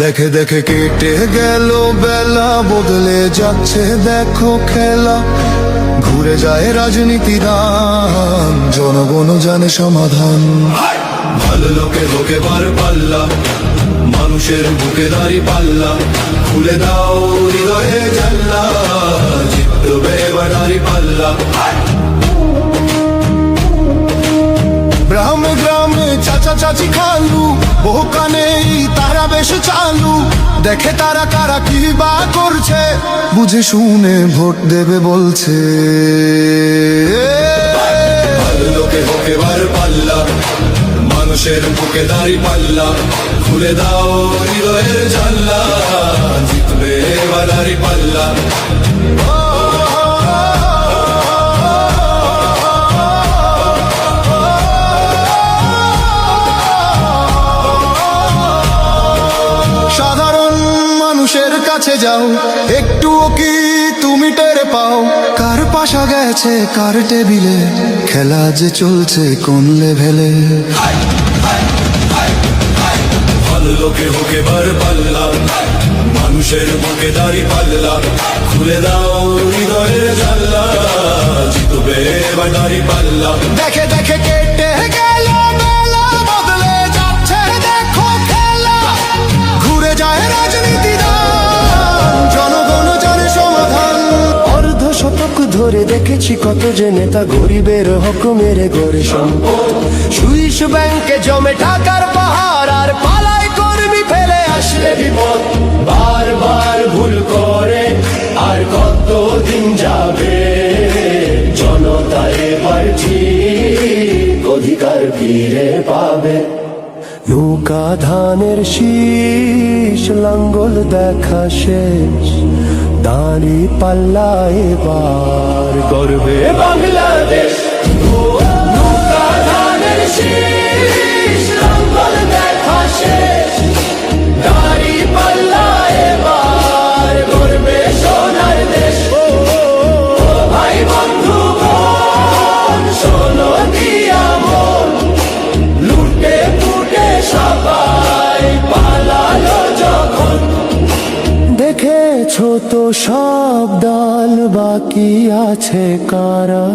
দেখে দেখে কেটে গেল বেলা, বদলে যাচ্ছে দেখো খেলা। ঘুরে যায় রাজনীতি রান, জনগণ জানে সমাধান। ভালো লোকে লোকে বার পাল্লা, মানুষের বুকে দাঁড়ি পাল্লা। খুলে দাও হৃদয়ে জানলা, জিতবে এবার দাঁড়ি পাল্লা। গ্রামে গ্রামে চাচা চাচি খালু, বহু কানেই তারা বেশ চালু। দেখে তারা কারা কি বা করছে, বুঝে শুনে ভোট দেবে বলছে। ভালো লোকে হোক এবার পাল্লা, মানুষের বুকে দাঁড়ি পাল্লা। খুলে দাও হৃদয়ের জানলা, জিতবে এবার দাঁড়ি পাল্লা। সাধারণ মানুষের কাছে যাও, একটুও কি তুমি টের পাও? কার পাশা গেছে কার টেবিলে, খেলা যে চলছে কোন লেভেলে। ভালো লোকে হোক এবার পাল্লা, মানুষের বুকে দাঁড়ি পাল্লা। খুলে দাও হৃদয়ের জানলা, জিতবে এবার দাঁড়ি পাল্লা। দেখে দেখে কেটে গেল বেলা, বদলে যাচ্ছে দেখো খেলা। ঘুরে যায় রাজনীতি রান, জনগণ জানে সমাধান। অর্ধ শতক ধরে দেখেছি কত যে নেতা গরিবের হক মেরে গড়ে সম্পদ। সুইস ব্যাংকে জমে টাকার পাহাড়, আর পালায় কর্মী ফেলে আসলে বিপদ। বারবার ভুল করে আর কতদিন যাবে, জনতা এবার ঠিক অধিকার ফিরে পাবে। নৌকা ধানের শীষ, লাঙ্গল দেখা শেষ, দাঁড়ি পাল্লা এবার গর্বে বাংলাদেশ। নৌকা ধানের শীষ, লাঙ্গল দেখা শেষ, দাঁড়ি পাল্লা এবার গর্বে সোনার দেশ। ভাই বন্ধু বোন, শোনো দিয়া মন, লুটে পুটে সবাই পালালো যখন। দেখেছো তো সব দল, বাকি আছে কারা?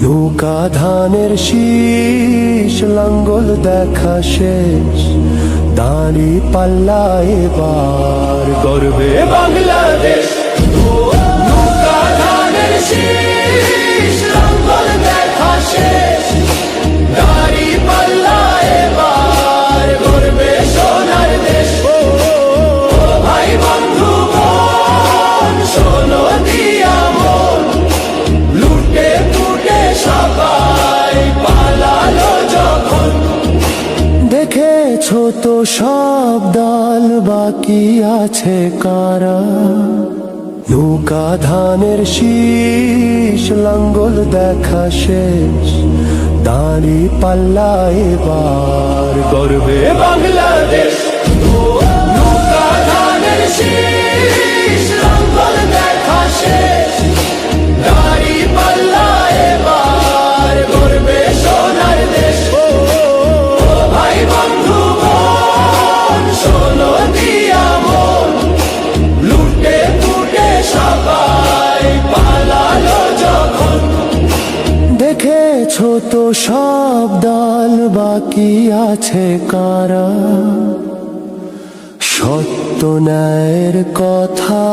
নৌকা ধানের শীষ, লাঙ্গল দেখা শেষ, দাঁড়ি পাল্লা এবার গর্বে বাংলাদেশ। নৌকা ধানের শীষ, লাঙ্গল দেখা শেষ, দাঁড়ি পাল্লা এবার গর্বে সোনার দেশ। ভাই বন্ধু বোন, শোনো দিয়া মন, লুটে পুটে সবাই পালালো যখন। দেখেছো তো সব দল, বাকি আছে কারা? নৌকা ধানের শীষ, লাঙ্গল দেখা শেষ, দাঁড়ি পাল্লা এবার গর্বে বাংলাদেশ। নৌকা ধানের শীষ, লাঙ্গল দেখা শেষ, দাঁড়ি পাল্লা এবার গর্বে সোনার দেশ। ভাই বন্ধু বোন, শোনো দিয়া মন, লুটে পুটে সবাই পালালো যখন। দেখেছো তো সব দল, বাকি আছে কারা? সত্য ন্যায়ের কথা।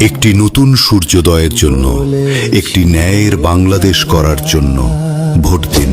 একটি নতুন সূর্যোদয়ের জন্য, একটি ন্যায়ের বাংলাদেশ করার জন্য ভোট দিন।